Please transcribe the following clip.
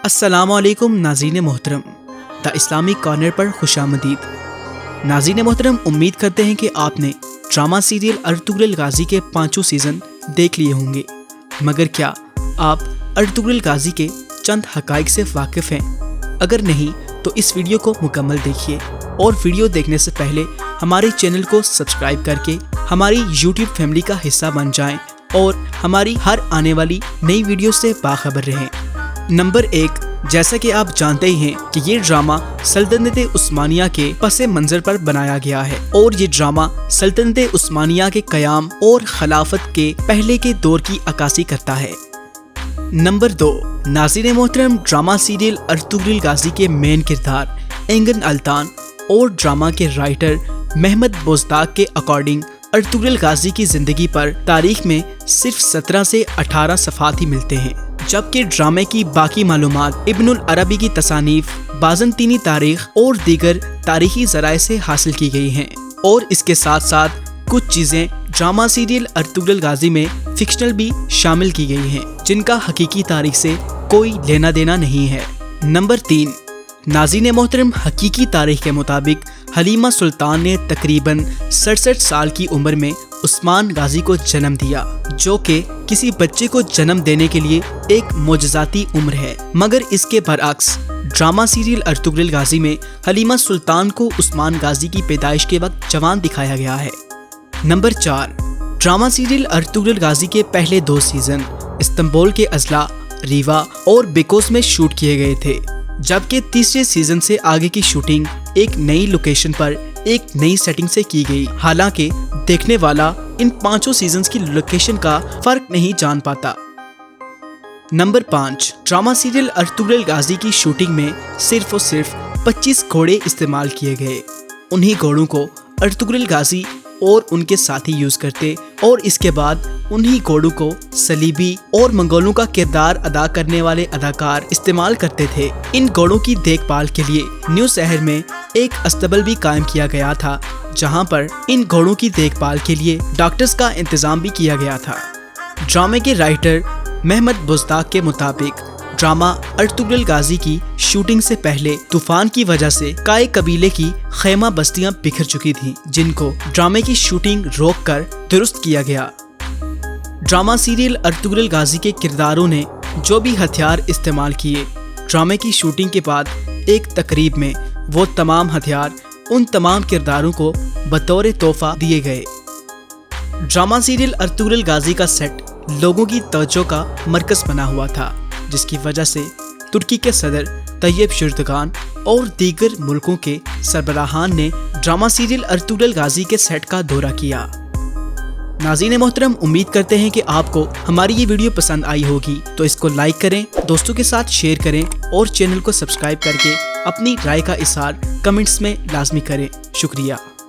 अस्सलाम वालेकुम नाज़रीन मोहतरम, द इस्लामिक कॉर्नर पर खुश आमदीद। नाज़रीन मोहतरम, उम्मीद करते हैं कि आपने ड्रामा सीरियल अर्तुगरुल गाज़ी के 5 सीज़न देख लिए होंगे, मगर क्या आप अर्तुगरुल गाज़ी के चंद हक़ाइक़ से वाकिफ़ हैं? अगर नहीं तो इस वीडियो को मुकम्मल देखिए और वीडियो देखने से पहले हमारे चैनल को सब्सक्राइब करके हमारी यूट्यूब फैमिली का हिस्सा बन जाएं और हमारी हर आने वाली नई वीडियो से बाखबर रहें। नंबर 1, जैसा कि आप जानते ही हैं कि ये ड्रामा सल्तनत उस्मानिया के पसे मंजर पर बनाया गया है और ये ड्रामा सल्तनत उस्मानिया के क़याम और खिलाफत के पहले के दौर की अक्कासी करता है। नंबर 2, नाज़रीन मोहतरम, ड्रामा सीरियल अर्तुगरुल गाज़ी के मेन किरदार एंगन अल्तान और ड्रामा के राइटर महमद बोज़दाग के अकॉर्डिंग अर्तुगरुल गाज़ी की ज़िंदगी पर तारीख में सिर्फ 17 से 18 सफ़हात ही मिलते हैं, जबकि ड्रामे की बाकी मालूमात इब्नुल अरबी की तसानीफ, बाज़ंतीनी तारीख और दीगर तारीखी ज़राए से हासिल की गई हैं। और इसके साथ साथ कुछ चीज़ें ड्रामा सीरियल अर्तुगरुल गाज़ी में फिक्शनल भी शामिल की गई हैं, जिनका हकीकी तारीख से कोई लेना देना नहीं है। नंबर 3, नाज़रीन मोहतरम, हकीकी तारीख के मुताबिक हलीमा सुल्तान ने तकरीबन 67 साल की उम्र में उस्मान गाज़ी को जन्म दिया, जो कि किसी बच्चे को जन्म देने के लिए एक मोजज़ाती उम्र है। मगर इसके बरअक्स ड्रामा सीरियल अर्तुगरुल गाज़ी में हलीमा सुल्तान को उस्मान गाज़ी की पैदाइश के वक्त जवान दिखाया गया है। Number 4, drama serial Ertugrul Ghazi के पहले 2 सीज़न इस्तांबुल के अजला, रीवा और बेकोस में शूट किए गए थे, जबकि तीसरे सीजन से आगे की शूटिंग एक नई लोकेशन पर एक नई सेटिंग से की गई। हालांकि देखने वाला इन 5 सीजन्स की लोकेशन का फर्क नहीं जान पाता। Number 5, drama serial Ertugrul Ghazi की शूटिंग में सिर्फ और सिर्फ 25 घोड़े इस्तेमाल किए गए। उन्हीं घोड़ों को अर्तुगरुल गाज़ी और उनके साथी यूज करते और इसके बाद उन्हीं घोड़ों को सलीबी और मंगोलों का किरदार अदा करने वाले अदाकार इस्तेमाल करते थे। इन घोड़ों की देखभाल के लिए न्यू शहर में एक अस्तबल भी कायम किया गया था, जहां पर इन घोड़ों की देखभाल के लिए डॉक्टर्स का इंतजाम भी किया गया था। ड्रामे के राइटर महमद बोज़दाग के मुताबिक ड्रामा अर्तुगरुल गाज़ी की शूटिंग से पहले तूफान की वजह से काय कबीले की खेमा बस्तियां बिखर चुकी थीं, जिनको ड्रामे की शूटिंग रोककर दुरुस्त किया गया। ड्रामा सीरियल अर्तुगरुल गाज़ी के किरदारों ने जो भी हथियार इस्तेमाल किए, ड्रामे की शूटिंग के बाद एक तकरीब में वो तमाम हथियार उन तमाम किरदारों को बतौर तोहफा दिए गए। ड्रामा सीरियल अर्तुगरुल गाज़ी का सेट लोगों की तवज्जो का मरकज बना हुआ था, जिसकी वजह से तुर्की के सदर तैयब एर्दोगान और दीगर मुल्कों के सरबराहान ने ड्रामा सीरियल अर्तुगरुल गाज़ी के सेट का दौरा किया। नाज़रीन मोहतरम, उम्मीद करते हैं कि आपको हमारी ये वीडियो पसंद आई होगी, तो इसको लाइक करें, दोस्तों के साथ शेयर करें और चैनल को सब्सक्राइब करके अपनी राय का इज़हार कमेंट्स में लाजमी करें। शुक्रिया।